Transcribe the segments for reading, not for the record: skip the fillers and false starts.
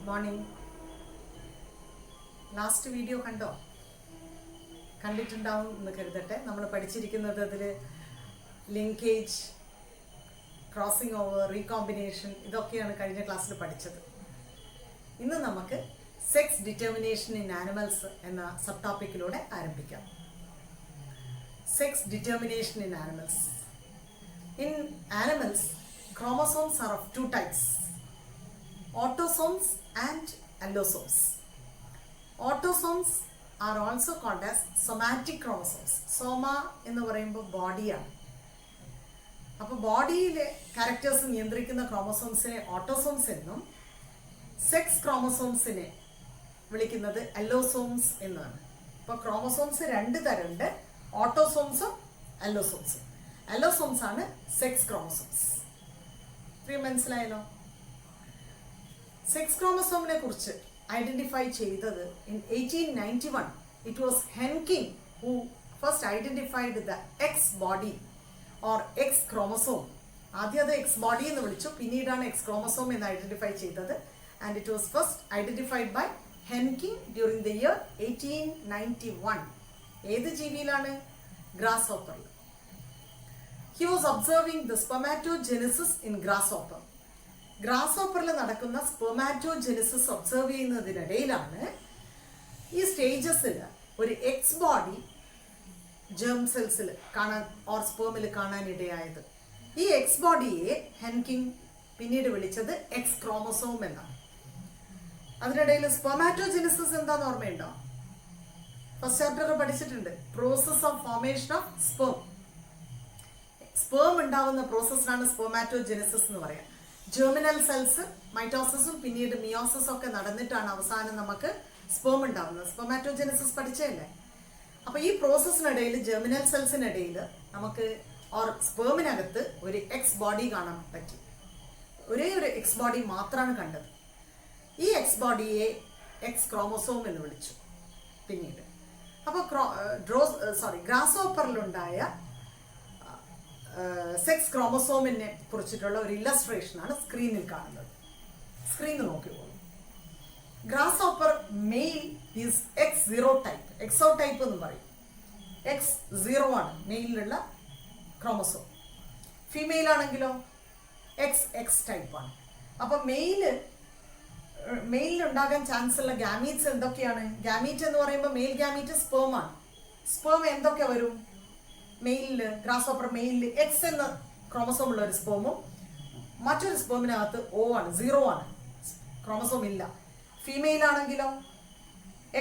Morning. Last video കണ്ടിട്ടുണ്ടാവും എന്ന് കരുതട്ടെ. നമ്മൾ പഠിച്ചിരിക്കുന്നത് അതിൽ ലിങ്കേജ്, ക്രോസിംഗ് ഓവർ, റീകോമ്പിനേഷൻ ഇതൊക്കെയാണ് കഴിഞ്ഞ ക്ലാസ്സിൽ പഠിച്ചത്. ഇന്ന് നമുക്ക് സെക്സ് ഡിറ്റർമിനേഷൻ ഇൻ ആനിമൽസ് എന്ന സബ് ടോപ്പിക്കിലൂടെ ആരംഭിക്കാം. Sex determination in animals. In animals, chromosomes are of two types, autosomes and allosomes. Autosomes are also called as somatic chromosomes. Soma എന്ന് പറയുമ്പോൾ ബോഡിയാണ്. അപ്പോൾ ബോഡിയിലെ ക്യാരക്ടേഴ്സ് നിയന്ത്രിക്കുന്ന ക്രോമസോംസിനെ ഓട്ടോസോംസ് എന്നും സെക്സ് ക്രോമസോംസിനെ വിളിക്കുന്നത് അല്ലോസോംസ് എന്നാണ്. അപ്പോൾ ക്രോമസോംസ് രണ്ട് തരമുണ്ട്, ഓട്ടോസോംസും അല്ലോസോംസും. അല്ലോസോംസ് ആണ് സെക്സ് ക്രോമസോംസ്. മനസ്സിലായല്ലോ. സെക്സ് ക്രോമസോമിനെ കുറിച്ച് ഐഡന്റിഫൈ ചെയ്തത് in 1891. It was Henking who first identified the X body or X chromosome. ആദ്യം അത് എക്സ് ബോഡി എന്ന് വിളിച്ചു, പിന്നീടാണ് എക്സ് ക്രോമസോം എന്ന് ഐഡന്റിഫൈ ചെയ്തത്. And it was first identified by Henking during the year 1891. ഏത് ജീവിയിലാണ്? ഗ്രാസ് ഹോപ്പറിൽ. He was observing the spermatogenesis in grasshopper. ഗ്രാസ്ഹോപ്പറിൽ നടക്കുന്ന സ്പെർമാറ്റോജെനിസിസ് ഒബ്സർവ് ചെയ്യുന്നതിനിടയിലാണ് ഈ സ്റ്റേജസിൽ ഒരു എക്സ് ബോഡി ജേം സെൽസിൽ കാണാൻ ഓർ സ്പേമിൽ കാണാനിടയായത്. ഈ എക്സ് ബോഡിയെ ഹെൻകിങ് പിന്നീട് വിളിച്ചത് എക്സ് ക്രോമസോം എന്നാണ്. അതിനിടയിൽ സ്പെർമാറ്റോജെനിസിസ് എന്താന്ന് ഓർമ്മയുണ്ടോ? ഫസ്റ്റ് ചാപ്റ്ററിൽ പഠിച്ചിട്ടുണ്ട്. Process of formation of sperm. Sperm ഉണ്ടാവുന്ന പ്രോസസ്സിനാണ് സ്പെർമാറ്റോജെനിസിസ് എന്ന് പറയാം. ജെർമിനൽ സെൽസ്, മൈറ്റോസിസും പിന്നീട് മിയോസിസും ഒക്കെ നടന്നിട്ടാണ് അവസാനം നമുക്ക് സ്പേം ഉണ്ടാവുന്നത്. സ്പെർമാറ്റോജെനിസിസ് പഠിച്ചതല്ലേ? അപ്പൊ ഈ പ്രോസസ്സിനിടയിൽ ജെർമിനൽ സെൽസിനിടയിൽ നമുക്ക് ഓർ സ്പേമിനകത്ത് ഒരു എക്സ് ബോഡി കാണാൻ പറ്റി. ഒരേ ഒരു എക്സ് ബോഡി മാത്രമാണ് കണ്ടത്. ഈ എക്സ് ബോഡിയെ എക്സ് ക്രോമസോം എന്ന് വിളിച്ചു പിന്നീട്. അപ്പോൾ ഗ്രാസ് ഹോപ്പറിലുണ്ടായ സെക്സ് ക്രോമസോമിനെ കുറിച്ചിട്ടുള്ള ഒരു ഇല്ലസ്ട്രേഷൻ ആണ് സ്ക്രീനിൽ കാണുന്നത്. സ്ക്രീൻ നോക്കിക്കോളൂ. Grasshopper male is X0 type. X O type എന്ന് പറയും. X0 ആണ് മെയിലുള്ള ക്രോമസോം. ഫീമെയിൽ ആണെങ്കിലോ XX ടൈപ്പാണ്. അപ്പൊ മെയിലിൽ ഉണ്ടാകാൻ ചാൻസ് ഉള്ള ഗാമീറ്റ്സ് എന്തൊക്കെയാണ്? ഗാമീറ്റ് എന്ന് പറയുമ്പോൾ മെയിൽ ഗാമീറ്റ് സ്പേം ആണ്. സ്പേം എന്തൊക്കെ വരും? മെയിലില്, ഗ്രാസ് ഹോപ്പർ മെയിലില് എക്സ് എന്ന ക്രോമസോം ഉള്ള ഒരു സ്പേമും മറ്റൊരു സ്പേമിനകത്ത് O ആണ്, 0 ആണ്, ക്രോമസോം ഇല്ല. ഫീമെയിൽ ആണെങ്കിലോ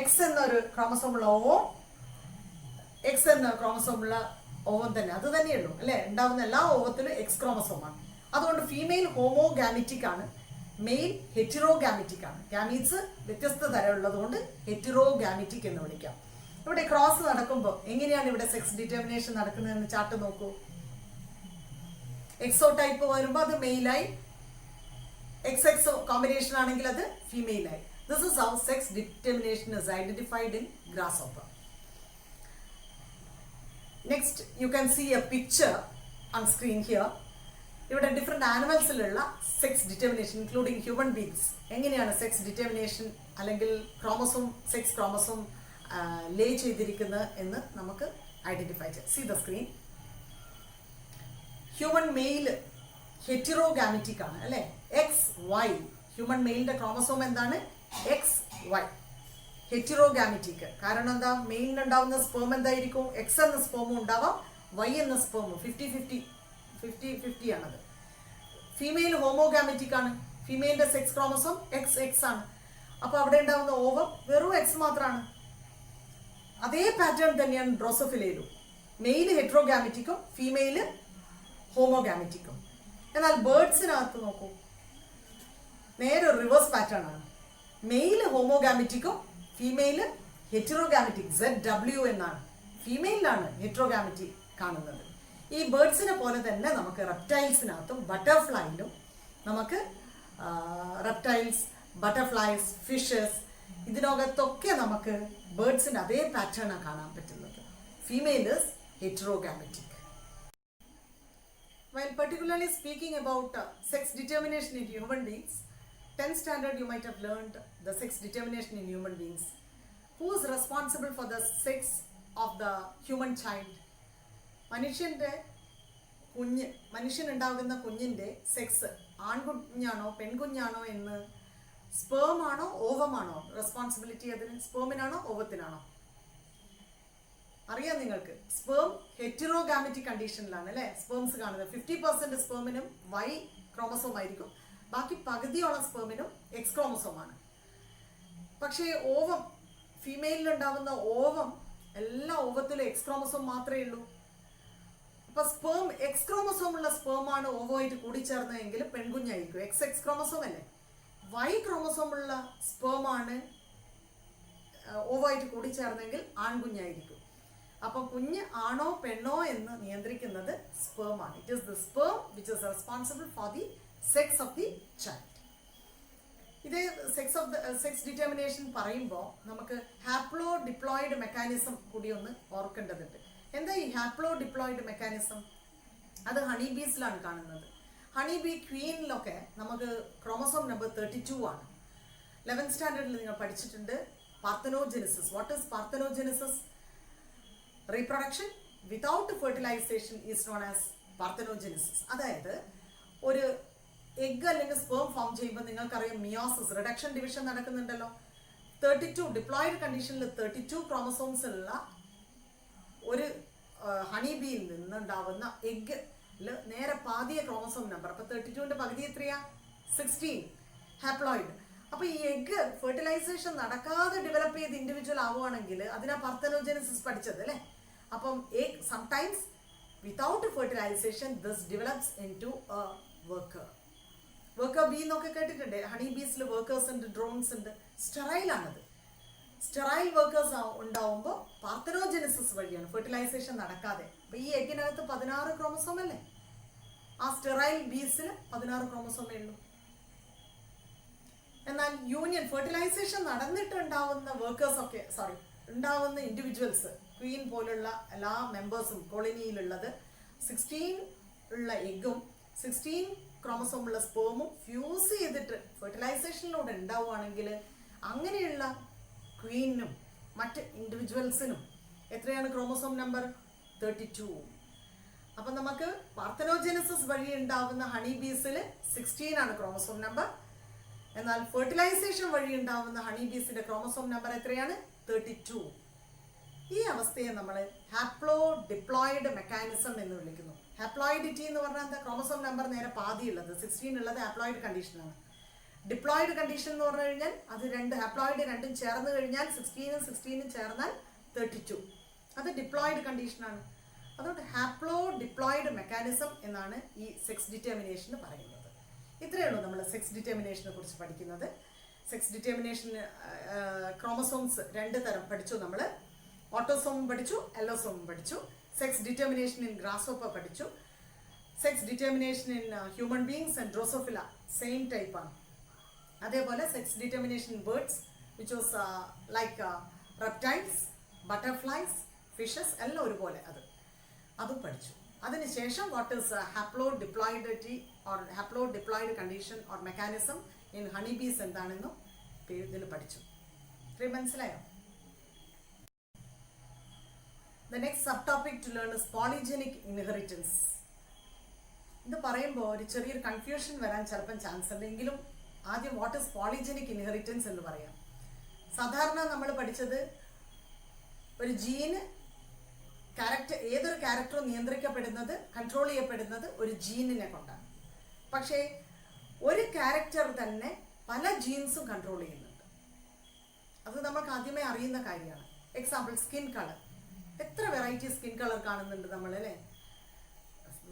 എക്സ് എന്ന ഒരു ക്രോമസോം ഉള്ള O, എക്സ് എന്ന ക്രോമസോം ഉള്ള ഓവം തന്നെ, അത് തന്നെയുള്ളൂ അല്ലെ. ഉണ്ടാവുന്ന എല്ലാ ഓവത്തിലും എക്സ് ക്രോമസോമാണ്. അതുകൊണ്ട് ഫീമെയിൽ ഹോമോഗാമിറ്റിക് ആണ്, മെയിൽ ഹെറ്റിറോഗാമിറ്റിക് ആണ്. ഗാമീറ്റ്സ് വ്യത്യസ്ത തരമുള്ളത് കൊണ്ട് ഹെറ്റിറോഗാമിറ്റിക് എന്ന് വിളിക്കാം. ഇവിടെ ക്രോസ് നടക്കുമ്പോൾ എങ്ങനെയാണ് ഇവിടെ സെക്സ് ഡിറ്റർമിനേഷൻ നടക്കുന്നതെന്ന് ചാർട്ട് നോക്കൂ. എക്സോ ടൈപ്പ് വരുമ്പോൾ അത് മെയിലായി, XX കോമ്പിനേഷൻ ആണെങ്കിൽ അത് ഫീമെയിലായി. This is how sex determination is identified in grasshopper. Next you can see a picture on screen here. ഇവിടെ ഡിഫറെന്റ് ആനിമൽസിലുള്ള sex determination including human beings എങ്ങനെയാണ് സെക്സ് ഡിറ്റർമിനേഷൻ അല്ലെങ്കിൽ ക്രോമസോം, സെക്സ് ക്രോമസോം ലേ ചെയ്തിരിക്കുന്നത് എന്ന് നമുക്ക് identify ചെയ്യാം. See the screen. Human male heterogametic ആണ് അല്ലെ. XY ഹ്യൂമൻ മെയിലിന്റെ ക്രോമസോം എന്താണ്? XY. ഹെറ്റിറോഗാമിറ്റിക് കാരണം എന്താ? മെയിലിനുണ്ടാവുന്ന സ്പേം എന്തായിരിക്കും? X എന്ന സ്പേമും ഉണ്ടാവാം, Y എന്ന സ്പേമും. 50-50 ആണത്. ഫീമെയിൽ ഹോമോഗാമിറ്റിക് ആണ്. ഫീമെയിലിന്റെ സെക്സ് ക്രോമസോം XX ആണ്. അപ്പൊ അവിടെ ഉണ്ടാവുന്ന ഓവം വെറും X മാത്രമാണ്. അതേ പാറ്റേൺ തന്നെയാണ് ഡ്രോസോഫിലയിലും. Mail ഹെറ്ററോഗാമിറ്റിക്കും female ഹോമോഗാമിറ്റിക്കും. എന്നാൽ ബേർഡ്സിനകത്ത് നോക്കൂ, നേരെ റിവേഴ്സ് പാറ്റേൺ ആണ്. മെയിൽ ഹോമോഗാമിറ്റിക്കും ഫീമെയിൽ ഹെറ്ററോഗാമിറ്റിക് ZW എന്നാണ്. ഫീമെയിലാണ് ഹെറ്ററോഗാമിറ്റി കാണുന്നത്. ഈ ബേർഡ്സിനെ പോലെ തന്നെ നമുക്ക് റെപ്റ്റൈൽസിനകത്തും ബട്ടർഫ്ലൈയിലും നമുക്ക് റെപ്റ്റൈൽസ്, ബട്ടർഫ്ലൈസ്, ഫിഷസ് ഇതിനകത്തൊക്കെ നമുക്ക് ബേർഡ്സിന്റെ അതേ പാറ്റേൺ ആണ് കാണാൻ പറ്റുന്നത്. Female is heterogamitic. While particularly speaking about sex determination in human beings, 10th standard you might have learned the sex determination in human beings. Who is responsible for the sex of the human child? മനുഷ്യനുണ്ടാകുന്ന കുഞ്ഞിൻ്റെ sex ആൺകുഞ്ഞാണോ പെൺകുഞ്ഞാണോ എന്ന് sperm ആണോ ഓവമാണോ responsibility അതിന്? സ്പേമിനാണോ ഓവത്തിനാണോ? അറിയാം നിങ്ങൾക്ക്. Sperm ഹെറ്ററോഗാമറ്റിക് കണ്ടീഷനിലാണ് അല്ലേ sperms കാണുന്നത്. 50% സ്പേമിനും Y chromosome ആയിരിക്കും, ബാക്കി പകുതിയോളം സ്പേമിനും X ക്രോമസോമാണ്. പക്ഷേ ഓവം, ഫീമെയിലുണ്ടാവുന്ന ഓവം, എല്ലാ ഓവത്തിലും X ക്രോമസോം മാത്രമേ ഉള്ളൂ. അപ്പൊ സ്പേം X ക്രോമസോം ഉള്ള സ്പേമാണ് ഓവമായിട്ട് കൂടിച്ചേർന്നതെങ്കിൽ പെൺകുഞ്ഞായിരിക്കും. X ക്രോമസോം അല്ലേ. Y ക്രോമസോം ഉള്ള സ്പേമാണ് ഓവമായിട്ട് കൂടിച്ചേർന്നെങ്കിൽ ആൺകുഞ്ഞായിരിക്കും. അപ്പോൾ കുഞ്ഞ് ആണോ പെണ്ണോ എന്ന് നിയന്ത്രിക്കുന്നത് സ്പേമാണ്. It is the sperm which is responsible for the sex of the child. ഇതേ സെക്സ് ഡിറ്റർമിനേഷൻ പറയുമ്പോൾ നമുക്ക് ഹാപ്ലോ ഡിപ്ലോയിഡ് മെക്കാനിസം കൂടി ഒന്ന് ഓർക്കേണ്ടതുണ്ട്. എന്താ ഈ ഹാപ്ലോ ഡിപ്ലോയിഡ് മെക്കാനിസം? അത് ഹണി ബീസിലാണ് കാണുന്നത്. ഹണി ബി ക്വീനിലൊക്കെ നമുക്ക് ക്രോമസോം നമ്പർ 32 ആണ്. 11th സ്റ്റാൻഡേർഡിൽ നിങ്ങൾ പഠിച്ചിട്ടുണ്ട് parthenogenesis. What is parthenogenesis? Reproduction without fertilization is known as parthenogenesis. അതായത് ഒരു എഗ് അല്ലെങ്കിൽ സ്പേം ഫോം ചെയ്യുമ്പോൾ നിങ്ങൾക്കറിയാം മിയോസിസ്, റിഡക്ഷൻ ഡിവിഷൻ നടക്കുന്നുണ്ടല്ലോ. 32 ഡിപ്ലോയിഡ് കണ്ടീഷനിൽ 32 ക്രോമസോംസ് ഉള്ള ഒരു ഹണി ബീയിൽ നിന്നുണ്ടാവുന്ന എഗ് നേരെ പാതിയ ക്രോമസോം നമ്പർ. അപ്പൊ 32ന്റെ പകുതി എത്രയാ? 16 ഹാപ്ലോയിഡ്. അപ്പൊ ഈ എഗ് ഫെർട്ടിലൈസേഷൻ നടക്കാതെ ഡെവലപ്പ് ചെയ്ത് ഇൻഡിവിജ്വൽ ആവുകയാണെങ്കിൽ അതിനാ പാർത്തനോജെനിസിസ് പഠിച്ചത് അല്ലേ. അപ്പം egg sometimes without fertilisation this develops in to a worker. Worker bee എന്നൊക്കെ കേട്ടിട്ടുണ്ട്. ഹണി ബീസിൽ വർക്കേഴ്സ് ഉണ്ട്, ഡ്രോൺസ് ഉണ്ട്. സ്റ്റെറൈലാണത്. സ്റ്റെറൈൽ വർക്കേഴ്സ് ഉണ്ടാവുമ്പോൾ പാർത്തനോജെനിസിസ് വഴിയാണ്, ഫെർട്ടിലൈസേഷൻ നടക്കാതെ. അപ്പൊ ഈ എഗ്ഗിനകത്ത് 16 ക്രോമസോം അല്ലേ. ആ സ്റ്റെറൈൽ ബീസിൽ 16 ക്രോമസോമേ ഉള്ളൂ. എന്നാൽ യൂണിയൻ ഫെർട്ടിലൈസേഷൻ നടന്നിട്ടുണ്ടാവുന്ന വർക്കേഴ്സ് ഒക്കെ ഉണ്ടാവുന്ന ഇൻഡിവിജ്വൽസ്, ക്വീൻ പോലുള്ള എല്ലാ മെമ്പേഴ്സും കോളനിയിലുള്ളത് 16 ഉള്ള എഗ്ഗും 16 ക്രോമസോം ഉള്ള സ്പേമും ഫ്യൂസ് ചെയ്തിട്ട് ഫെർട്ടിലൈസേഷനിലൂടെ ഉണ്ടാവുകയാണെങ്കിൽ അങ്ങനെയുള്ള ക്വീനും മറ്റ് ഇൻഡിവിജ്വൽസിനും എത്രയാണ് ക്രോമസോം നമ്പർ? 32. അപ്പം നമുക്ക് പാർത്തനോജെനിസിസ് വഴി ഉണ്ടാവുന്ന ഹണി ബീസിൽ 16 ആണ് ക്രോമസോം നമ്പർ. എന്നാൽ ഫെർട്ടിലൈസേഷൻ വഴി ഉണ്ടാവുന്ന ഹണി ബീസിന്റെ ക്രോമസോം നമ്പർ എത്രയാണ്? 32. ഈ അവസ്ഥയെ നമ്മൾ ഹാപ്ലോ ഡിപ്ലോയിഡ് മെക്കാനിസം എന്ന് വിളിക്കുന്നു. ഹാപ്ലോയിഡിറ്റി എന്ന് പറഞ്ഞാൽ എന്താ? ക്രോമസോം നമ്പർ നേരെ പാതിയുള്ളത് 16 ഉള്ളത് ഹാപ്ലോയിഡ് കണ്ടീഷനാണ്. ഡിപ്ലോയിഡ് കണ്ടീഷൻ എന്ന് പറഞ്ഞു കഴിഞ്ഞാൽ അത് ഹാപ്ലോയിഡ് രണ്ടും ചേർന്ന് കഴിഞ്ഞാൽ 16 ചേർന്നാൽ 32. അത് ഡിപ്ലോയിഡ് കണ്ടീഷനാണ്. അതുകൊണ്ട് ഹാപ്ലോ ഡിപ്ലോയിഡ് മെക്കാനിസം എന്നാണ് ഈ സെക്സ് ഡിറ്റർമിനേഷന് പറയുന്നത്. ഇത്രയേ ഉള്ളൂ നമ്മൾ സെക്സ് ഡിറ്റർമിനേഷനെ കുറിച്ച് പഠിക്കുന്നത്. സെക്സ് ഡിറ്റർമിനേഷൻ ക്രോമസോംസ് 2 തരം പഠിച്ചു നമ്മൾ. ഓട്ടോസോം പഠിച്ചു, എല്ലോസോം പഠിച്ചു. സെക്സ് ഡിറ്റർമിനേഷൻ ഇൻ ഗ്രാസ്ഹോപ്പർ പഠിച്ചു. Sex determination in human beings and Drosophila same ടൈപ്പാണ്. അതേപോലെ sex determination in birds which was like reptiles, butterflies, fishes എല്ലാം ഒരുപോലെ അതും പഠിച്ചു. അതിനുശേഷം what is haplodiploidity or haplodiploid condition or mechanism in honey bees എന്താണെന്നും ഇതിൽ പഠിച്ചു. ഇത്രയും മനസ്സിലായോ? The next subtopic to learn is polygenic inheritance. ഇത് പറയുമ്പോൾ ഒരു ചെറിയൊരു കൺഫ്യൂഷൻ വരാൻ ചിലപ്പം ചാൻസ് ഉണ്ട്. എങ്കിലും ആദ്യം വാട്ട് ഈസ് പോളിജനിക് ഇൻഹെറിറ്റൻസ് എന്ന് പറയാം. സാധാരണ നമ്മൾ പഠിച്ചത് ഒരു ജീന് ഏതൊരു ക്യാരക്ടറും നിയന്ത്രിക്കപ്പെടുന്നത്, കൺട്രോൾ ചെയ്യപ്പെടുന്നത് ഒരു ജീനിനെ കൊണ്ടാണ്. പക്ഷേ ഒരു ക്യാരക്ടർ തന്നെ പല ജീൻസും കൺട്രോൾ ചെയ്യുന്നുണ്ട്. അത് നമുക്ക് ആദ്യമേ അറിയുന്ന കാര്യമാണ്. Example skin colour. എത്ര വെറൈറ്റി സ്കിൻ കളർ കാണുന്നുണ്ട് നമ്മൾ അല്ലേ.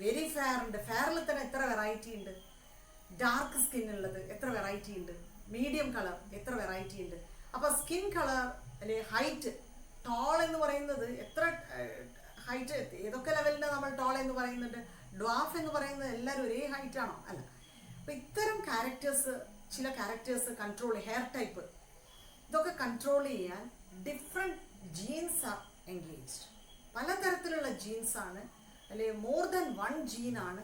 വെരി ഫെയർ ഉണ്ട്, ഫെയറിൽ തന്നെ എത്ര വെറൈറ്റി ഉണ്ട്. ഡാർക്ക് സ്കിൻ ഉള്ളത് എത്ര വെറൈറ്റി ഉണ്ട്. മീഡിയം കളർ എത്ര വെറൈറ്റി ഉണ്ട്. അപ്പോൾ സ്കിൻ കളർ അല്ലെ ഹൈറ്റ്, ടോൾ എന്ന് പറയുന്നത് എത്ര ഹൈറ്റ്, ഏതൊക്കെ ലെവലിലാണ് നമ്മൾ ടോൾ എന്ന് പറയുന്നുണ്ട്. ഡ്വാഫ് എന്ന് പറയുന്നത് എല്ലാവരും ഒരേ ഹൈറ്റ് ആണോ? അല്ല. അപ്പോൾ ഇത്തരം ക്യാരക്ടേഴ്സ്, ചില ക്യാരക്ടേഴ്സ് കൺട്രോൾ, ഹെയർ ടൈപ്പ്, ഇതൊക്കെ കൺട്രോൾ ചെയ്യാൻ ഡിഫറെൻറ്റ് ജീൻസ് ആർ എൻഗേജ്ഡ്. പലതരത്തിലുള്ള ജീൻസാണ്, അല്ലെങ്കിൽ മോർ ദാൻ 1 ജീനാണ്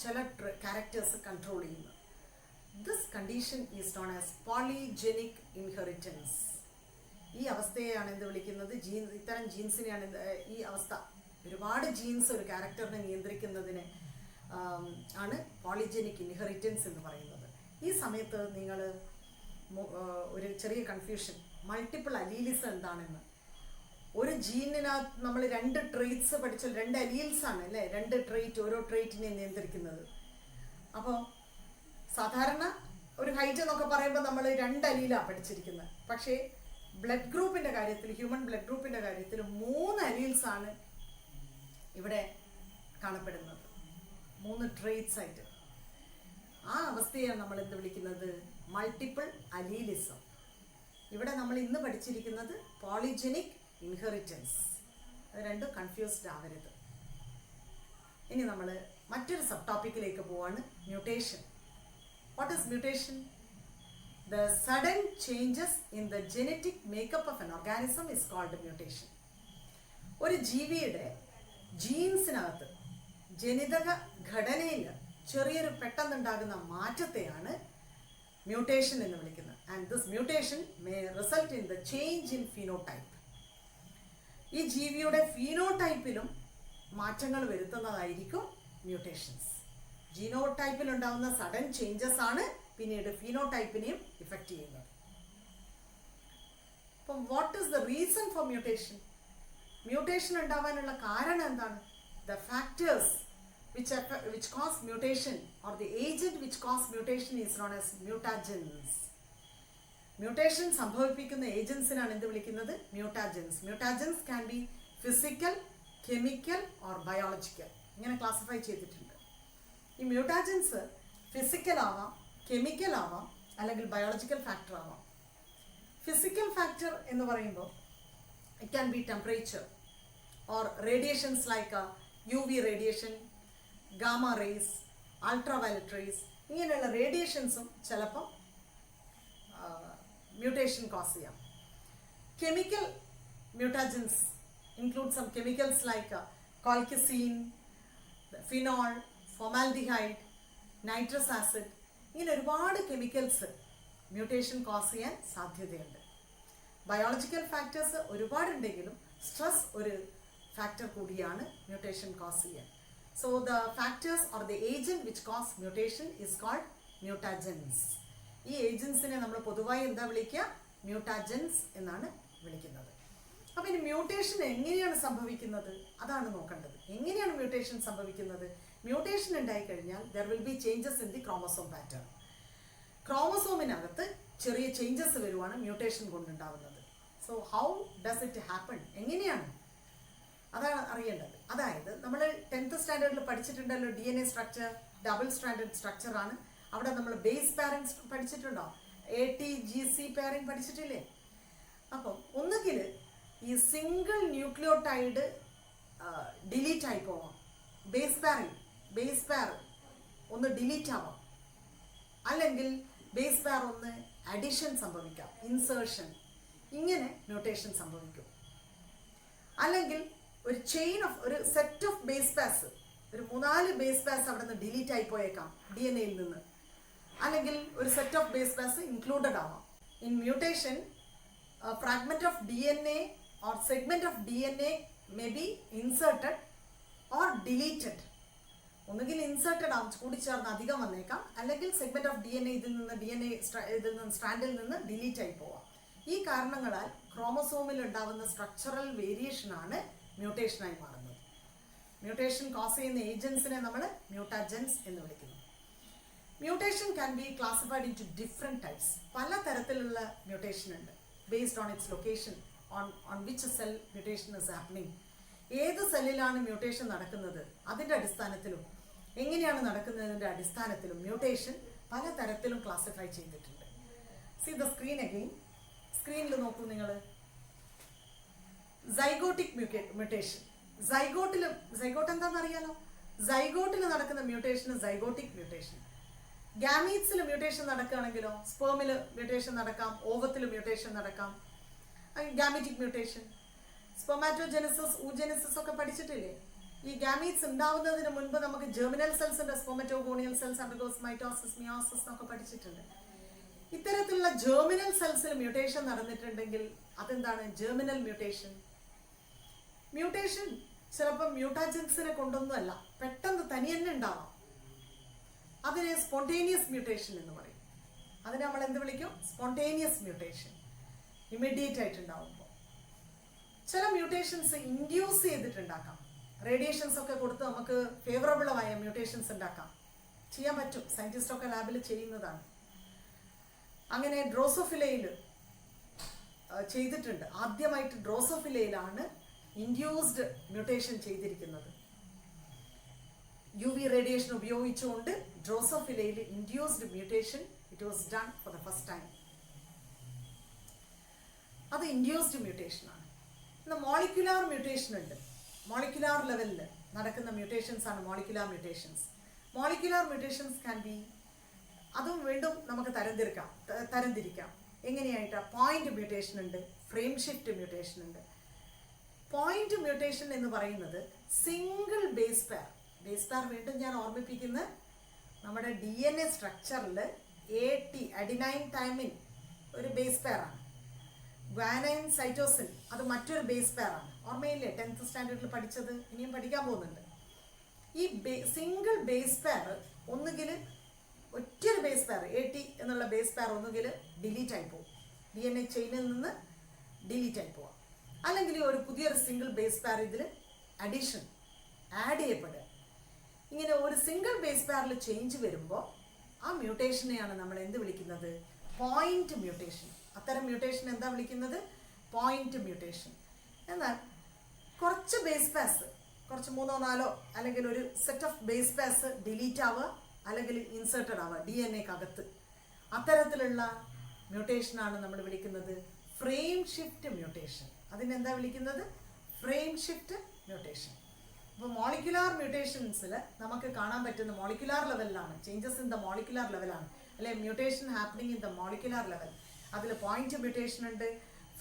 ചില ക്യാരക്ടേഴ്സ് കൺട്രോൾ ചെയ്യുന്നത്. This condition is known as polygenic inheritance. ഈ അവസ്ഥയെയാണ് എന്ത് വിളിക്കുന്നത്? ഇത്തരം ജീൻസിനെയാണ് ഈ അവസ്ഥ, ഒരുപാട് ജീൻസ് ഒരു ക്യാരക്ടറിനെ നിയന്ത്രിക്കുന്നതിന് ആണ് പോളിജെനിക് ഇൻഹെറിറ്റൻസ് എന്ന് പറയുന്നത്. ഈ സമയത്ത് നിങ്ങൾ ഒരു ചെറിയ കൺഫ്യൂഷൻ, മൾട്ടിപ്പിൾ അലീൽസ് എന്താണെന്ന്. ഒരു ജീനിനകത്ത് നമ്മൾ 2 ട്രെയ്റ്റ്സ് പഠിച്ചാൽ 2 അലീൽസ് ആണ് അല്ലേ, 2 ട്രെയ്റ്റ്, ഓരോ ട്രെയ്റ്റിനെ നിയന്ത്രിക്കുന്നത്. അപ്പോൾ സാധാരണ ഒരു ഹൈറ്റ് എന്നൊക്കെ പറയുമ്പോൾ നമ്മൾ 2 അലീലാണ് പഠിച്ചിരിക്കുന്നത്. പക്ഷേ ബ്ലഡ് ഗ്രൂപ്പിൻ്റെ കാര്യത്തിൽ, ഹ്യൂമൻ ബ്ലഡ് ഗ്രൂപ്പിൻ്റെ കാര്യത്തിൽ 3 അലീൽസ് ആണ് ഇവിടെ കാണപ്പെടുന്നത്, 3 ട്രെയ്റ്റ്സ് ആയിട്ട്. ആ അവസ്ഥയാണ് നമ്മൾ എന്ത് വിളിക്കുന്നത്? Multiple allelism. ഇവിടെ നമ്മൾ ഇന്ന് പഠിച്ചിരിക്കുന്നത് പോളിജെനിക് ഇൻഹെറിറ്റൻസ്. അത് രണ്ടും കൺഫ്യൂസ്ഡ് ആവരുത്. ഇനി നമ്മൾ മറ്റൊരു സബ് ടോപ്പിക്കിലേക്ക് പോവാണ്, mutation. What is mutation? The sudden changes in the genetic makeup of an organism is called mutation. ഒരു ജീവിയുടെ ജീൻസിനകത്ത്, ജനിതക ഘടനയിൽ ചെറിയൊരു പെട്ടെന്നുണ്ടാകുന്ന മാറ്റത്തെയാണ് മ്യൂട്ടേഷൻ എന്ന് വിളിക്കുന്നത്. And this mutation may result in the change in phenotype. ഈ ജീവിയുടെ ഫീനോടൈപ്പിലും മാറ്റങ്ങൾ വരുത്തുന്നതായിരിക്കും മ്യൂട്ടേഷൻസ്. ജീനോടൈപ്പിൽ ഉണ്ടാകുന്ന സഡൻ ചേഞ്ചസ് ആണ് പിന്നീട് ഫീനോടൈപ്പിനെയും ഇഫക്റ്റ് ചെയ്യുന്നത്. അപ്പം what is the reason for mutation? Mutation ഉണ്ടാവാനുള്ള കാരണം എന്താണ്? The factors which cause mutation or the agent which cause mutation is known as mutagens. Mutation സംഭവിപ്പിക്കുന്ന ഏജൻസിനാണ് എന്ത് വിളിക്കുന്നത്? Mutagens. Mutagens can be physical, chemical or biological. ഇങ്ങനെ classify ചെയ്തിട്ടുണ്ട്. ഈ മ്യൂട്ടാജൻസ് ഫിസിക്കൽ ആവാം, കെമിക്കൽ ആവാം, അല്ലെങ്കിൽ ബയോളജിക്കൽ ഫാക്ടർ ആവാം. ഫിസിക്കൽ ഫാക്ടർ എന്ന് പറയുമ്പോൾ it can be temperature or radiations like UV radiation, gamma rays, ultraviolet rays. ഇങ്ങനെയുള്ള റേഡിയേഷൻസും ചിലപ്പം മ്യൂട്ടേഷൻ കോസ് ചെയ്യാം. Chemical mutagens include some chemicals like colchicine, phenol, formaldehyde, nitrous acid. ഇങ്ങനെ ഒരുപാട് കെമിക്കൽസ് മ്യൂട്ടേഷൻ കോസ് ചെയ്യാൻ സാധ്യതയുണ്ട്. ബയോളജിക്കൽ ഫാക്ടേഴ്സ് ഒരുപാടുണ്ടെങ്കിലും സ്ട്രെസ് ഒരു factor കൂടിയാണ് മ്യൂട്ടേഷൻ കോസ് ചെയ്യാൻ. So the factors or the agent which cause mutation is called mutagens. ഈ ഏജൻസിനെ നമ്മൾ പൊതുവായി എന്താ വിളിക്കുക? മ്യൂട്ടാജൻസ് എന്നാണ് വിളിക്കുന്നത്. അപ്പോൾ ഇനി മ്യൂട്ടേഷൻ എങ്ങനെയാണ് സംഭവിക്കുന്നത് അതാണ് നോക്കേണ്ടത്. എങ്ങനെയാണ് മ്യൂട്ടേഷൻ സംഭവിക്കുന്നത്? മ്യൂട്ടേഷൻ ഉണ്ടായിക്കഴിഞ്ഞാൽ there will be changes in the chromosome pattern. ക്രോമസോമിനകത്ത് ചെറിയ ചേഞ്ചസ് വരുവാണ് മ്യൂട്ടേഷൻ കൊണ്ടുണ്ടാവുന്നത്. So how does it happen? എങ്ങനെയാണ്? അതാണ് അറിയേണ്ടത്. അതായത് നമ്മൾ 10th സ്റ്റാൻഡേർഡിൽ പഠിച്ചിട്ടുണ്ടല്ലോ DNA സ്ട്രക്ചർ, ഡബിൾ സ്റ്റാൻഡേർഡ് സ്ട്രക്ചറാണ്. അവിടെ നമ്മൾ ബേസ് പാരിങ് പഠിച്ചിട്ടുണ്ടോ? ATGC പാരിങ് പഠിച്ചിട്ടില്ലേ? അപ്പം ഒന്നുകിൽ ഈ സിംഗിൾ ന്യൂക്ലിയോടൈഡ് ഡിലീറ്റ് ആയി പോവാം, ബേസ് പാർ ഒന്ന് ഡിലീറ്റ് ആവാം, അല്ലെങ്കിൽ ബേസ് പാർ ഒന്ന് അഡിഷൻ സംഭവിക്കാം, ഇൻസേർഷൻ. ഇങ്ങനെ മ്യൂട്ടേഷൻ സംഭവിക്കും. അല്ലെങ്കിൽ ഒരു ചെയിൻ ഓഫ്, ഒരു സെറ്റ് ഓഫ് ബേസ് പാസ്, ഒരു 3-4 ബേസ് പാസ് അവിടെ നിന്ന് ഡിലീറ്റ് ആയി പോയേക്കാം DNA-യിൽ നിന്ന്. അല്ലെങ്കിൽ ഒരു set of base pairs included ആവാം. In mutation fragment of DNA or segment of DNA may be inserted or deleted. ഒന്നുകിൽ ഇൻസേർട്ടഡ് ആവും, കൂടിച്ചേർന്ന് അധികം വന്നേക്കാം, അല്ലെങ്കിൽ സെഗ്മെന്റ് ഓഫ് DNA ഇതിൽ നിന്ന് സ്ട്രാൻഡിൽ നിന്ന് ഡിലീറ്റ് ആയി പോവാം. ഈ കാരണങ്ങളാൽ ക്രോമസോമിൽ ഉണ്ടാവുന്ന സ്ട്രക്ചറൽ വേരിയേഷനാണ് മ്യൂട്ടേഷനായി മാറുന്നത്. മ്യൂട്ടേഷൻ കോസ് ചെയ്യുന്ന ഏജൻസിനെ നമ്മൾ മ്യൂട്ടാജൻസ് എന്ന് വിളിക്കുന്നു. Mutation can be classified into different types. പല തരത്തിലുള്ള മ്യൂട്ടേഷൻ ഉണ്ട്. Based on its location, on which cell mutation is happening. ഏത് സെല്ലിലാണ് മ്യൂട്ടേഷൻ നടക്കുന്നത് അതിൻ്റെ അടിസ്ഥാനത്തിലും എങ്ങനെയാണ് നടക്കുന്നതിൻ്റെ അടിസ്ഥാനത്തിലും മ്യൂട്ടേഷൻ പല തരത്തിലും ക്ലാസിഫൈ ചെയ്തിട്ടുണ്ട്. See the screen again. സ്ക്രീനിൽ നോക്കൂ നിങ്ങൾ. Zygotic mutation. സൈഗോട്ട് എന്താണെന്ന് അറിയാലോ? സൈഗോട്ടിൽ നടക്കുന്ന മ്യൂട്ടേഷന് സൈഗോട്ടിക് മ്യൂട്ടേഷൻ. ഗാമീറ്റ്സിൽ മ്യൂട്ടേഷൻ നടക്കുകയാണെങ്കിലോ സ്പേമിൽ മ്യൂട്ടേഷൻ നടക്കാം, ഓവത്തിൽ മ്യൂട്ടേഷൻ നടക്കാം. ഗാമീറ്റിക് മ്യൂട്ടേഷൻ. സ്പെർമാറ്റോജെനസിസ്, ഊജെനസിസ് ഒക്കെ പഠിച്ചിട്ടില്ലേ? ഈ ഗാമീറ്റ്സ് ഉണ്ടാവുന്നതിന് മുൻപ് നമുക്ക് ജെർമിനൽ സെൽസിന്റെ spermatogonial cells undergoes mitosis meiosis എന്നൊക്കെ പഠിച്ചിട്ടുണ്ട്. ഇത്തരത്തിലുള്ള ജെർമിനൽ സെൽസിൽ മ്യൂട്ടേഷൻ നടന്നിട്ടുണ്ടെങ്കിൽ അതെന്താണ് ജെർമിനൽ മ്യൂട്ടേഷൻ? മ്യൂട്ടേഷൻ ചിലപ്പോൾ മ്യൂട്ടാജൻസിനെ കൊണ്ടൊന്നുമല്ല, പെട്ടെന്ന് തനിയെന്നെ ഉണ്ടാവാം. അതിനെ സ്പോണ്ടേനിയസ് മ്യൂട്ടേഷൻ എന്ന് പറയും. അതിനെ നമ്മൾ എന്ത് വിളിക്കും? Spontaneous mutation. ഇമ്മീഡിയറ്റ് ആയിട്ടുണ്ടാവുമ്പോൾ. ചില മ്യൂട്ടേഷൻസ് ഇൻഡ്യൂസ് ചെയ്തിട്ടുണ്ടാക്കാം. റേഡിയേഷൻസ് ഒക്കെ കൊടുത്ത് നമുക്ക് ഫേവറബിളായ മ്യൂട്ടേഷൻസ് ഉണ്ടാക്കാം, ചെയ്യാൻ പറ്റും. സയൻറ്റിസ്റ്റൊക്കെ ലാബിൽ ചെയ്യുന്നതാണ്. അങ്ങനെ ഡ്രോസോഫിലയിൽ ചെയ്തിട്ടുണ്ട്. ആദ്യമായിട്ട് ഡ്രോസോഫിലയിലാണ് ഇൻഡ്യൂസ്ഡ് മ്യൂട്ടേഷൻ ചെയ്തിരിക്കുന്നത്. UV റേഡിയേഷൻ ഉപയോഗിച്ചുകൊണ്ട് ഡ്രോസോഫിലയിൽ induced mutation it was done for the first time. അത് ഇൻഡ്യൂസ്ഡ് മ്യൂട്ടേഷനാണ്. ഇന്ന് മോളിക്യുലാർ മ്യൂട്ടേഷൻ ഉണ്ട്. മോളിക്യുലാർ ലെവലിൽ നടക്കുന്ന മ്യൂട്ടേഷൻസ് ആണ് molecular mutations. Molecular mutations can be, അതും വീണ്ടും നമുക്ക് തരംതിരിക്കാം. എങ്ങനെയായിട്ടാണ്? പോയിന്റ് മ്യൂട്ടേഷൻ ഉണ്ട്, ഫ്രെയിം ഷിഫ്റ്റ് മ്യൂട്ടേഷൻ ഉണ്ട്. പോയിന്റ് മ്യൂട്ടേഷൻ എന്ന് പറയുന്നത് single base pair. Base pair വീണ്ടും ഞാൻ ഓർമ്മിപ്പിക്കുന്ന നമ്മുടെ DNA സ്ട്രക്ചറിൽ AT അഡിനൈൻ തൈമിൻ ഒരു ബേസ് പെയർ ആണ്. ഗ്വാനൈൻ സൈറ്റോസിൻ അത് മറ്റൊരു ബേസ് പെയർ ആണ്. ഓർമ്മയില്ലേ? 10th സ്റ്റാൻഡേർഡിൽ പഠിച്ചത്, ഇനിയും പഠിക്കാൻ പോകുന്നുണ്ട്. ഈ സിംഗിൾ ബേസ് പെയർ ഒന്നുകിൽ ഒറ്റൊരു ബേസ് പെയർ AT എന്നുള്ള ബേസ് പെയർ ഒന്നുകിൽ ഡിലീറ്റ് ആയി പോകും, DNA ചെയിനിൽ നിന്ന് ഡിലീറ്റ് ആയി പോവാം. അല്ലെങ്കിൽ ഒരു പുതിയൊരു സിംഗിൾ ബേസ് പെയർ ഇതിൽ ആഡ് ചെയ്യപ്പെടുക. ഇങ്ങനെ ഒരു സിംഗിൾ ബേസ് പെയറിൽ ചേഞ്ച് വരുമ്പോൾ ആ മ്യൂട്ടേഷനെയാണ് നമ്മൾ എന്ത് വിളിക്കുന്നത്? Point mutation. അത്തരം മ്യൂട്ടേഷൻ എന്താ വിളിക്കുന്നത്? Point mutation. എന്നാൽ കുറച്ച് ബേസ് പെയർസ്, കുറച്ച് 3-4 അല്ലെങ്കിൽ ഒരു set of base pairs delete ആവുക അല്ലെങ്കിൽ ഇൻസേർട്ടഡ് ആവുക DNA-ക്കകത്ത്, അത്തരത്തിലുള്ള മ്യൂട്ടേഷനാണ് നമ്മൾ വിളിക്കുന്നത് ഫ്രെയിം ഷിഫ്റ്റ് മ്യൂട്ടേഷൻ. അതിനെന്താ വിളിക്കുന്നത്? Frame shift mutation. അപ്പോൾ മോളിക്യുലാർ മ്യൂട്ടേഷൻസിൽ നമുക്ക് കാണാൻ പറ്റുന്ന മോളിക്യുലാർ ലെവലിലാണ്, ചേഞ്ചസ് ഇൻ ദ മോളിക്യുലാർ ലെവലാണ്, അല്ലെ mutation happening in the molecular level. അതിൽ പോയിന്റ് മ്യൂട്ടേഷൻ ഉണ്ട്,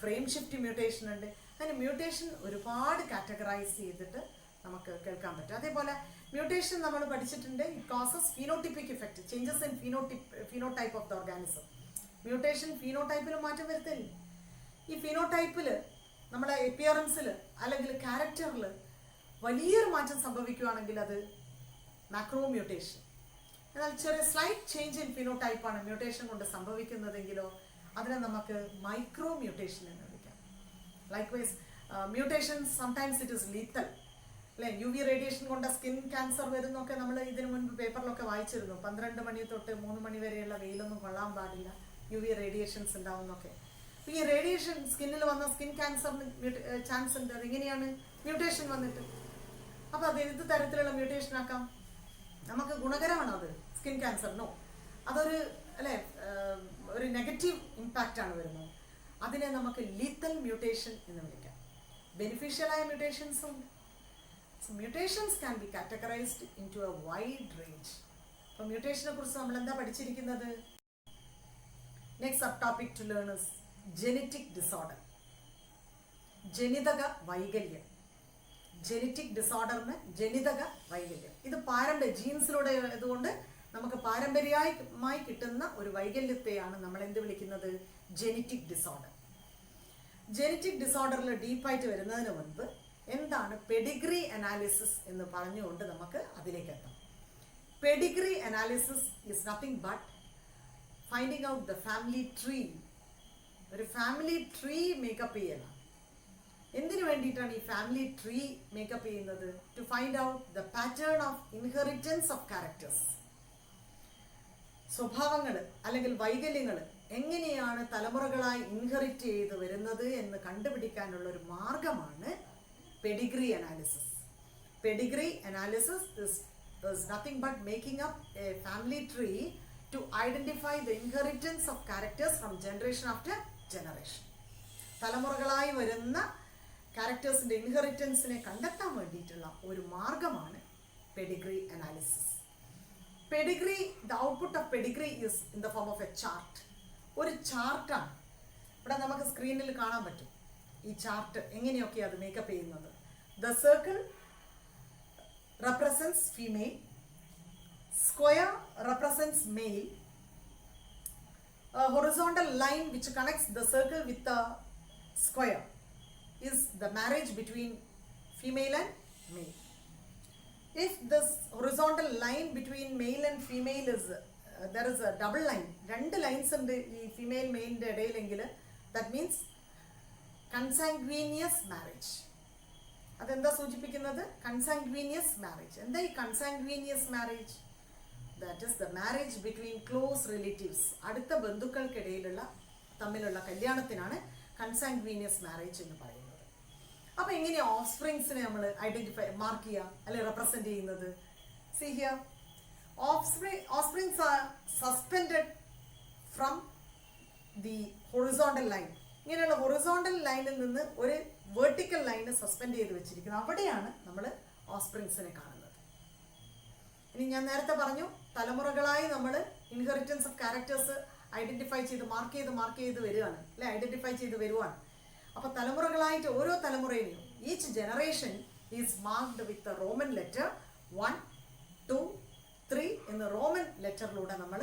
ഫ്രെയിം ഷിഫ്റ്റ് മ്യൂട്ടേഷൻ ഉണ്ട്. അങ്ങനെ മ്യൂട്ടേഷൻ ഒരുപാട് കാറ്റഗറൈസ് ചെയ്തിട്ട് നമുക്ക് കേൾക്കാൻ പറ്റും. അതേപോലെ മ്യൂട്ടേഷൻ നമ്മൾ പഠിച്ചിട്ടുണ്ട്, it causes phenotypic effect, changes in phenotype of the organism. Mutation ഫീനോടൈപ്പിൽ മാറ്റം വരുത്തില്ല. ഈ ഫീനോടൈപ്പിൽ നമ്മുടെ അപ്പിയറൻസിൽ അല്ലെങ്കിൽ ക്യാരക്ടറിൽ വലിയൊരു മാറ്റം സംഭവിക്കുകയാണെങ്കിൽ അത് മാക്രോ മ്യൂട്ടേഷൻ. എന്നാൽ ചെറിയ സ്ലൈറ്റ് ചേഞ്ച് ഇൻ ഫിനോടൈപ്പാണ് മ്യൂട്ടേഷൻ കൊണ്ട് സംഭവിക്കുന്നതെങ്കിലോ അതിനെ നമുക്ക് മൈക്രോ മ്യൂട്ടേഷൻ എന്ന് വിളിക്കാം. Likewise mutation sometimes it is lethal, അല്ലേ? UV റേഡിയേഷൻ കൊണ്ട് സ്കിൻ ക്യാൻസർ വരുന്നൊക്കെ നമ്മൾ ഇതിനു മുൻപ് പേപ്പറിലൊക്കെ വായിച്ചിരുന്നു. 12 മണി തൊട്ട് 3 മണി വരെയുള്ള വെയിലൊന്നും കൊള്ളാൻ പാടില്ല, UV റേഡിയേഷൻസ് ഉണ്ടാവുന്നൊക്കെ. ഈ റേഡിയേഷൻ സ്കിന്നിൽ വന്ന സ്കിൻ ക്യാൻസറിന് ചാൻസ് ഉണ്ട്. അതെങ്ങനെയാണ്? മ്യൂട്ടേഷൻ വന്നിട്ട്. അപ്പോൾ അത് ഏത് തരത്തിലുള്ള മ്യൂട്ടേഷൻ ആക്കാം? നമുക്ക് ഗുണകരമാണോ അത് സ്കിൻ ക്യാൻസറിനോ? അതൊരു അല്ലേ ഒരു നെഗറ്റീവ് ഇമ്പാക്റ്റ് ആണ് വരുന്നത്. അതിനെ നമുക്ക് ലീത്തൽ മ്യൂട്ടേഷൻ എന്ന് വിളിക്കാം. ബെനിഫിഷ്യലായ മ്യൂട്ടേഷൻസും. So mutations can be categorized in to a wide range. അപ്പോൾ മ്യൂട്ടേഷനെ കുറിച്ച് നമ്മൾ എന്താ പഠിച്ചിരിക്കുന്നത്? Next sub topic to learn is genetic disorder. ജനിതക വൈകല്യം. ജെനറ്റിക് ഡിസോർഡറിന് ജനിതക വൈകല്യം. ഇത് ജീൻസിലൂടെ ഇതുകൊണ്ട് നമുക്ക് പാരമ്പര്യമായി കിട്ടുന്ന ഒരു വൈകല്യത്തെയാണ് നമ്മൾ എന്ത് വിളിക്കുന്നത്? Genetic disorder. ജെനറ്റിക് ഡിസോർഡറിൽ ഡീപ്പായിട്ട് വരുന്നതിന് മുൻപ് എന്താണ് പെഡിഗ്രി അനാലിസിസ് എന്ന് പറഞ്ഞുകൊണ്ട് നമുക്ക് അതിലേക്ക് എത്താം. Pedigree analysis is nothing but finding out the family tree. ഒരു ഫാമിലി ട്രീ മേക്കപ്പ് ചെയ്യണം. എന്തിനു വേണ്ടിയിട്ടാണ് ഈ ഫാമിലി ട്രീ മേക്കപ്പ് ചെയ്യുന്നത്? To find out the pattern of inheritance of characters. സ്വഭാവങ്ങൾ അല്ലെങ്കിൽ വൈകല്യങ്ങൾ എങ്ങനെയാണ് തലമുറകളായി ഇൻഹെറിറ്റ് ചെയ്ത് വരുന്നത് എന്ന് കണ്ടുപിടിക്കാനുള്ള ഒരു മാർഗമാണ് Pedigree analysis. Pedigree analysis is nothing but making up a family tree to identify the inheritance of characters from generation after generation. തലമുറകളായി വരുന്ന ക്യാരക്ടേഴ്സിന്റെ ഇൻഹെറിറ്റൻസിനെ കണ്ടെത്താൻ വേണ്ടിയിട്ടുള്ള ഒരു മാർഗമാണ് Pedigree analysis. Pedigree, the output of Pedigree is in the form of A chart. ഒരു ചാർട്ടാണ്. ഇവിടെ നമുക്ക് സ്ക്രീനിൽ കാണാൻ പറ്റും ഈ ചാർട്ട് എങ്ങനെയൊക്കെയാണ് അത് മേക്കപ്പ് ചെയ്യുന്നത്. The circle represents female, square represents male, a horizontal line which connects the circle with the square is the marriage between female and male. If this horizontal line between male and female is there is a double line, രണ്ട് lines ഉണ്ട് ഈ female മെയിലിൻ്റെ ഇടയിലെങ്കിൽ, that means consanguineous marriage. അതെന്താ സൂചിപ്പിക്കുന്നത്? Consanguineous marriage. എന്താ ഈ consanguineous marriage? That is the marriage between close relatives, അടുത്ത ബന്ധുക്കൾക്കിടയിലുള്ള തമ്മിലുള്ള കല്യാണത്തിനാണ് കൺസാങ്ഗ്വീനിയസ് മാരേജ് എന്ന് പറയുന്നത്. അപ്പോൾ എങ്ങനെയാണ് ഓഫ് സ്പ്രിങ്സിനെ നമ്മൾ ഐഡന്റിഫൈ മാർക്ക് ചെയ്യുക അല്ലെങ്കിൽ റെപ്രസെന്റ് ചെയ്യുന്നത്? See here, offsprings are suspended from the horizontal line. ഇങ്ങനെയുള്ള ഹൊറിസോണ്ടൽ ലൈനിൽ നിന്ന് ഒരു വെർട്ടിക്കൽ ലൈന് സസ്പെൻഡ് ചെയ്ത് വെച്ചിരിക്കുന്നത്, അവിടെയാണ് നമ്മൾ ഓഫ്സ്പ്രിങ്സിനെ കാണുന്നത്. ഇനി ഞാൻ നേരത്തെ പറഞ്ഞു, തലമുറകളായി നമ്മൾ ഇൻഹെറിറ്റൻസ് ഓഫ് ക്യാരക്ടേഴ്സ് ഐഡന്റിഫൈ ചെയ്ത് മാർക്ക് ചെയ്ത് വരികയാണ് അല്ലെ, ഐഡന്റിഫൈ ചെയ്ത് വരുവാണ്. അപ്പോൾ തലമുറകളായിട്ട് ഓരോ തലമുറയിലും each generation is marked with Roman letter 1, 2, 3 എന്ന റോമൻ ലെറ്ററിലൂടെ നമ്മൾ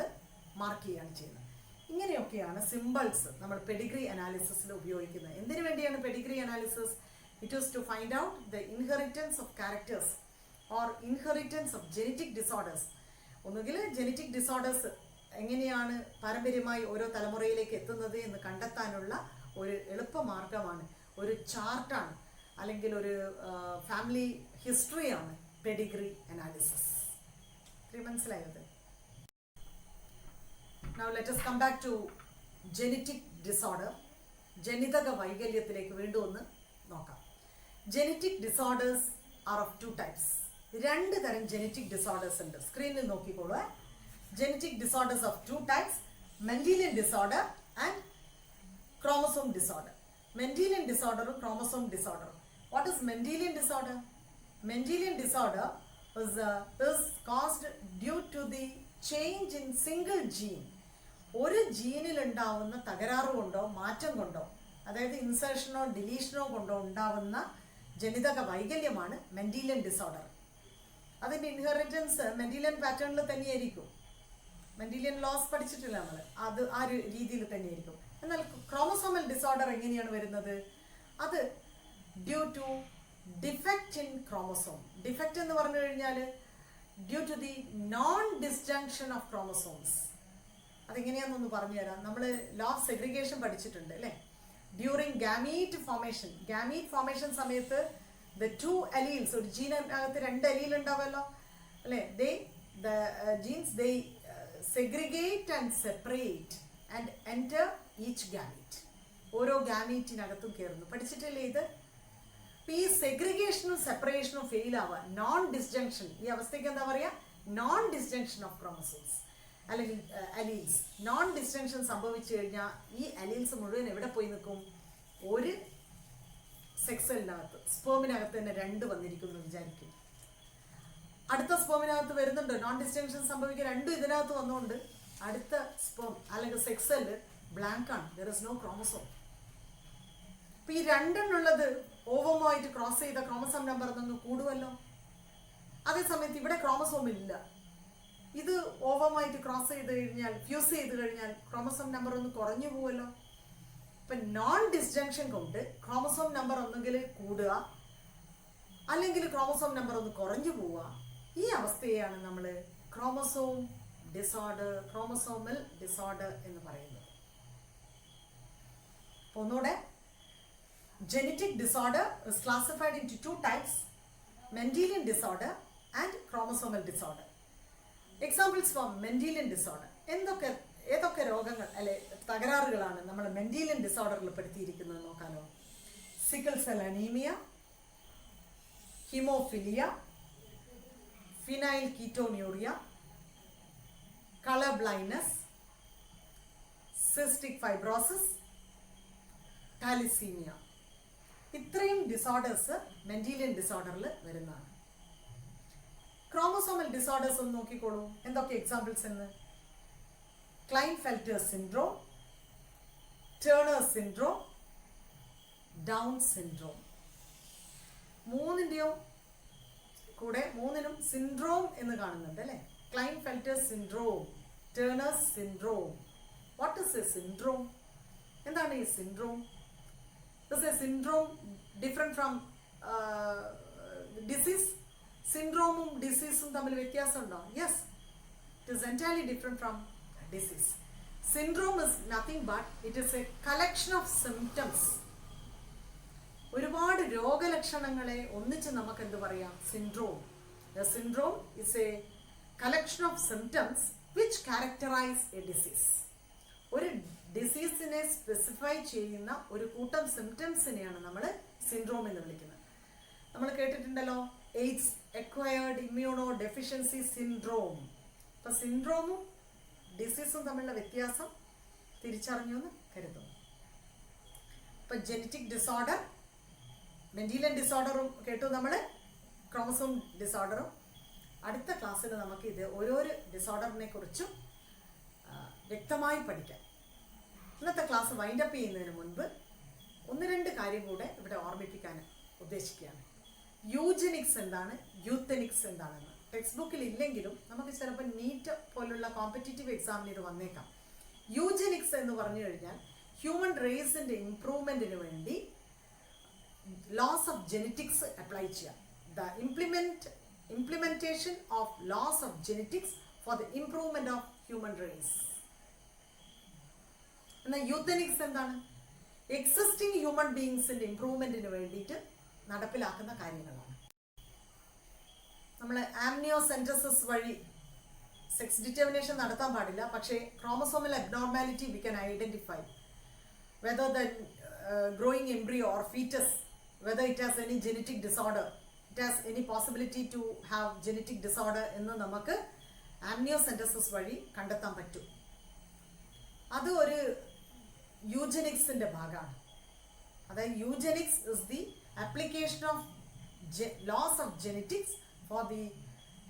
മാർക്ക് ചെയ്യുകയാണ് ചെയ്യുന്നത്. ഇങ്ങനെയൊക്കെയാണ് സിമ്പിൾസ് നമ്മൾ പെഡിഗ്രി അനാലിസിസിൽ ഉപയോഗിക്കുന്നത്. എന്തിനു വേണ്ടിയാണ് pedigree analysis? It is to find out the inheritance of characters or inheritance of genetic disorders. ഒന്നുകിൽ ജെനറ്റിക് ഡിസോർഡേഴ്സ് എങ്ങനെയാണ് പാരമ്പര്യമായി ഓരോ തലമുറയിലേക്ക് എത്തുന്നത് എന്ന് കണ്ടെത്താനുള്ള ഒരു എളുപ്പമാർഗമാണ്, ഒരു ചാർട്ടാണ്, അല്ലെങ്കിൽ ഒരു ഫാമിലി ഹിസ്റ്ററിയാണ് പെഡിഗ്രി അനാലിസിസ്. മനസ്സിലായത്? Now let us come back to genetic disorder. ജനിതക വൈകല്യത്തിലേക്ക് വീണ്ടും ഒന്ന് നോക്കാം. Genetic disorders are of 2 types. 2 തരം ജെനറ്റിക് ഡിസോർഡേഴ്സ് ഉണ്ട്. സ്ക്രീനിൽ നോക്കിക്കോളൂ. Genetic disorders of 2 types: Mendelian disorder and chromosome disorder. Mendelian disorder or chromosome disorder. What is Mendelian disorder? Mendelian disorder is caused due to the change in single gene. ഒരു ജീനിൽ ഉണ്ടാവുന്ന തകരാറ് കൊണ്ടോ മാറ്റം കൊണ്ടോ, അതായത് ഇൻസേർഷനോ ഡിലീഷനോ കൊണ്ടോ ഉണ്ടാവുന്ന ജനിതക വൈകല്യമാണ് മെൻഡീലിയൻ ഡിസോർഡർ. അതിൻ്റെ ഇൻഹെറിറ്റൻസ് മെൻഡീലിയൻ പാറ്റേണിൽ തന്നെയായിരിക്കും. മെൻഡീലിയൻ ലോസ് പഠിച്ചിട്ടില്ല നമ്മൾ, അത് ആ ഒരു രീതിയിൽ തന്നെയായിരിക്കും. എന്നാൽ ക്രോമസോമൽ ഡിസോർഡർ എങ്ങനെയാണ് വരുന്നത്? അത് due to defect in chromosome. Defect എന്ന് പറഞ്ഞു കഴിഞ്ഞാൽ due to the non disjunction of chromosomes. അതെങ്ങനെയാണെന്നൊന്ന് പറഞ്ഞു തരാം. നമ്മൾ ലോ ഓഫ് സെഗ്രിഗേഷൻ പഠിച്ചിട്ടുണ്ട് അല്ലേ? ഡ്യൂറിങ് ഗാമീറ്റ് ഫോർമേഷൻ സമയത്ത് ദ 2 alleles, ഒരു ജീനകത്ത് 2 allele ഉണ്ടാവുമല്ലോ അല്ലേ? the genes they segregate and separate and enter each gamete. ഓരോ ഗാമീറ്റിനകത്തും കയറുന്നു. പഠിച്ചിട്ടില്ലേ ഇത്? ഈ സെഗ്രിഗേഷനും സെപ്പറേഷനും ഫെയിൽ ആവുക, നോൺ ഡിസ്ജങ്ഷൻ, ഈ അവസ്ഥയ്ക്ക് എന്താ പറയുക? നോൺ ഡിസ്ജങ്ഷൻ ഓഫ് ക്രോമസോംസ് അല്ലെങ്കിൽ അലീൽസ്. നോൺ ഡിസ്ജങ്ഷൻ സംഭവിച്ചു കഴിഞ്ഞാൽ ഈ അലീൽസ് മുഴുവൻ എവിടെ പോയി നിൽക്കും? ഒരു സെക്സലിനകത്ത്, സ്പേമിനകത്ത് തന്നെ 2 വന്നിരിക്കുന്നു വിചാരിക്കും. അടുത്ത സ്പേമിനകത്ത് വരുന്നുണ്ട്, നോൺ ഡിസ്ജങ്ഷൻ സംഭവിക്കുക, 2 ഇതിനകത്ത് വന്നുകൊണ്ട് അടുത്ത സ്പേം അല്ലെങ്കിൽ സെക്സല് ബ്ലാങ്ക് ആണ്, ദർ ഇസ് നോ ക്രോമസോം. അപ്പൊ ഈ 2 ഓവമായിട്ട് ക്രോസ് ചെയ്ത ക്രോമസോം നമ്പർ ഒന്ന് കൂടുമല്ലോ. അതേസമയത്ത് ഇവിടെ ക്രോമസോം ഇല്ല. ഇത് ഓവമായിട്ട് ക്രോസ് ചെയ്ത് കഴിഞ്ഞാൽ, ഫ്യൂസ് ചെയ്ത് കഴിഞ്ഞാൽ ക്രോമസോം നമ്പർ ഒന്ന് കുറഞ്ഞു പോവല്ലോ. ഇപ്പൊ നോൺ ഡിസ്ജങ്ഷൻ കൊണ്ട് ക്രോമസോം നമ്പർ ഒന്നുകിൽ കൂടുക അല്ലെങ്കിൽ ക്രോമസോം നമ്പർ ഒന്ന് കുറഞ്ഞു പോവുക. ഈ അവസ്ഥയെയാണ് നമ്മൾ ക്രോമസോം ഡിസോർഡർ, ക്രോമസോമൽ ഡിസോർഡർ എന്ന് പറയുന്നത്. ഒന്നുകൂടെ, genetic disorder is classified into 2 types: Mendelian disorder and chromosomal disorder. Examples for Mendelian disorder. ഏതൊക്കെ രോഗങ്ങൾ അല്ലെ തകരാറുകളാണ് നമ്മൾ മെൻഡീലിയൻ ഡിസോർഡറിൽ പെടുത്തിയിരിക്കുന്നത് നോക്കാലോ. Sickle cell anaemia, haemophilia, phenylketonuria, colour blindness, cystic fibrosis, thalassaemia. ഇത്രയും ഡിസോർഡേഴ്സ് മെൻഡീലിയൻ ഡിസോർഡറിൽ വരുന്നതാണ്. ക്രോമസോമൽ ഡിസോർഡേഴ്സ് ഒന്ന് നോക്കിക്കോളൂ. എന്തൊക്കെ എക്സാമ്പിൾസ് എന്ന്? Klinefelter syndrome, Turner syndrome, Down syndrome. 3ന്റെയും കൂടെ മൂന്നിനും സിൻഡ്രോം എന്ന് കാണുന്നുണ്ട് അല്ലേ. Klinefelter syndrome, Turner's syndrome. What is a syndrome? എന്താണ് ഈ syndrome? Is a syndrome different from disease? സിൻഡ്രോമും ഡിസീസും തമ്മിൽ വ്യത്യാസമുണ്ടോ? Yes, it is entirely different from disease. Syndrome is nothing but it is a collection of symptoms. ഒരുപാട് രോഗലക്ഷണങ്ങളെ ഒന്നിച്ച് നമുക്ക് എന്ത് പറയാം? Syndrome. A syndrome is a collection of symptoms which characterize a disease. ഒരു ഡിസീസിനെ സ്പെസിഫൈ ചെയ്യുന്ന ഒരു കൂട്ടം സിംറ്റംസിനെയാണ് നമ്മൾ സിൻഡ്രോം എന്ന് വിളിക്കുന്നത്. നമ്മൾ കേട്ടിട്ടുണ്ടല്ലോ AIDS acquired immunodeficiency syndrome. അപ്പം സിൻഡ്രോമും ഡിസീസും തമ്മിലുള്ള വ്യത്യാസം തിരിച്ചറിഞ്ഞു എന്ന് കരുതുന്നു. ഇപ്പം ജെനറ്റിക് ഡിസോർഡർ, മെൻഡിലിയൻ ഡിസോർഡറും കേട്ടു നമ്മൾ, ക്രോമസോം ഡിസോർഡറും. അടുത്ത ക്ലാസ്സിൽ നമുക്ക് ഇത് ഓരോരോ ഡിസോർഡറിനെ കുറിച്ചും വ്യക്തമായി പഠിക്കാം. ഇന്നത്തെ ക്ലാസ് വൈൻഡപ്പ് ചെയ്യുന്നതിന് മുൻപ് ഒന്ന് രണ്ട് കാര്യം കൂടെ ഇവിടെ ഓർമ്മിപ്പിക്കാൻ ഉദ്ദേശിക്കുകയാണ്. യൂജനിക്സ് എന്താണ്, യൂത്തനിക്സ് എന്താണെന്ന് ടെക്സ്റ്റ് ബുക്കിൽ ഇല്ലെങ്കിലും നമുക്ക് ചിലപ്പോൾ നീറ്റ് പോലുള്ള കോമ്പറ്റേറ്റീവ് എക്സാമിന് ഇത് വന്നേക്കാം. യൂജനിക്സ് എന്ന് പറഞ്ഞു കഴിഞ്ഞാൽ ഹ്യൂമൻ റേസിൻ്റെ ഇംപ്രൂവ്മെൻറ്റിന് വേണ്ടി ലോസ് ഓഫ് ജെനറ്റിക്സ് അപ്ലൈ ചെയ്യാം. The implementation of laws of genetics for the improvement of human race. എന്നാൽ യൂത്തനിക്സ് എന്താണ്? എക്സിസ്റ്റിംഗ് ഹ്യൂമൻ ബീയിങ്സിൻ്റെ ഇംപ്രൂവ്മെൻറ്റിന് വേണ്ടിയിട്ട് നടപ്പിലാക്കുന്ന കാര്യങ്ങളാണ്. നമ്മൾ ആംനിയോസെൻറ്റസിസ് വഴി സെക്സ് ഡിറ്റർമിനേഷൻ നടത്താൻ പാടില്ല, പക്ഷേ chromosomal abnormality we can identify whether the growing embryo or foetus whether it has any genetic disorder, it has any possibility to have genetic disorder എന്ന് നമുക്ക് ആംനിയോസെൻറ്റസിസ് വഴി കണ്ടെത്താൻ പറ്റും. അത് ഒരു യൂജനിക്സിൻ്റെ ഭാഗമാണ്. അതായത് eugenics is the application of laws of genetics for the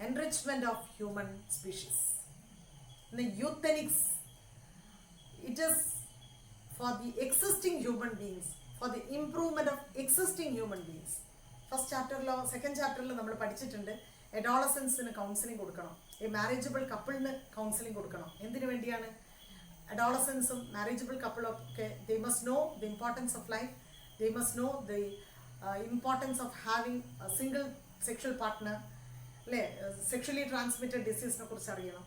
enrichment of human species. In the euthanics, it is for the existing human beings, for the improvement of existing human beings. First chapter lo second chapter lo nammal padichittunde adolescents inu counseling kodukkanam, a marriageable couple nu counseling kodukkanam. Endinu vendiyana? Adolescents um marriageable couple okay, they must know the importance of life, they must know the importance of having a single sexual partner അല്ലേ, sexually transmitted ഡിസീസിനെ കുറിച്ച് അറിയണം.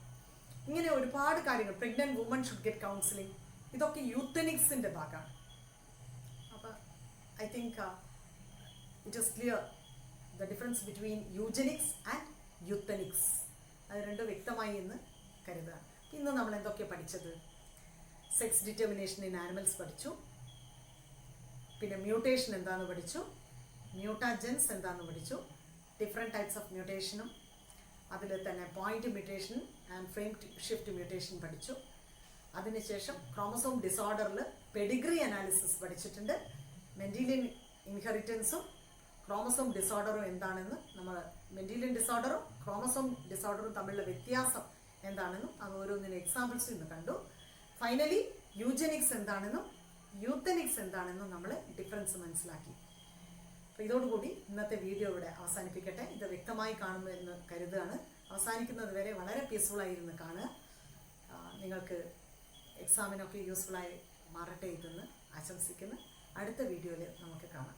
ഇങ്ങനെ ഒരുപാട് കാര്യങ്ങൾ, pregnant woman should get counselling, ഇതൊക്കെ യൂത്തനിക്സിൻ്റെ ഭാഗമാണ്. അപ്പോൾ I think it is clear the difference between eugenics and euthenics. അത് രണ്ടും വ്യക്തമായി എന്ന് കരുതുക. ഇന്ന് നമ്മൾ എന്തൊക്കെയാണ് പഠിച്ചത്? സെക്സ് ഡിറ്റർമിനേഷൻ ഇൻ ആനിമൽസ് പഠിച്ചു, പിന്നെ മ്യൂട്ടേഷൻ എന്താണെന്ന് പഠിച്ചു, മ്യൂട്ടാജൻസ് എന്താണെന്ന് പഠിച്ചു, ഡിഫറെൻറ്റ് ടൈപ്സ് ഓഫ് മ്യൂട്ടേഷനും അതിൽ തന്നെ point mutation and frame shift mutation പഠിച്ചു. അതിനുശേഷം ക്രോമസോം ഡിസോർഡറിൽ പെഡിഗ്രി അനാലിസിസ് പഠിച്ചിട്ടുണ്ട്. മെൻഡിലിയൻ ഇൻഹെറിറ്റൻസും ക്രോമസോം ഡിസോർഡറും എന്താണെന്ന്, നമ്മൾ മെൻഡിലിയൻ ഡിസോർഡറും ക്രോമസോം ഡിസോർഡറും തമ്മിലുള്ള വ്യത്യാസം എന്താണെന്നും അത് ഓരോന്നിനും എക്സാമ്പിൾസ് ഇന്ന് കണ്ടു. ഫൈനലി യൂജനിക്സ് എന്താണെന്നും യൂത്തനിക്സ് എന്താണെന്നും നമ്മൾ ഡിഫറൻസ് മനസ്സിലാക്കി. അപ്പോൾ ഇതോടുകൂടി ഇന്നത്തെ വീഡിയോ ഇവിടെ അവസാനിപ്പിക്കട്ടെ. ഇത് വ്യക്തമായി കാണുമെന്ന് കരുതുകയാണ്. അവസാനിക്കുന്നത് വരെ വളരെ പീസ്ഫുള്ളായിരുന്നു കാണുക. നിങ്ങൾക്ക് എക്സാമിനൊക്കെ യൂസ്ഫുള്ളായി മാറട്ടെ ഇതെന്ന് ആശംസിക്കുന്നു. അടുത്ത വീഡിയോയിൽ നമുക്ക് കാണാം.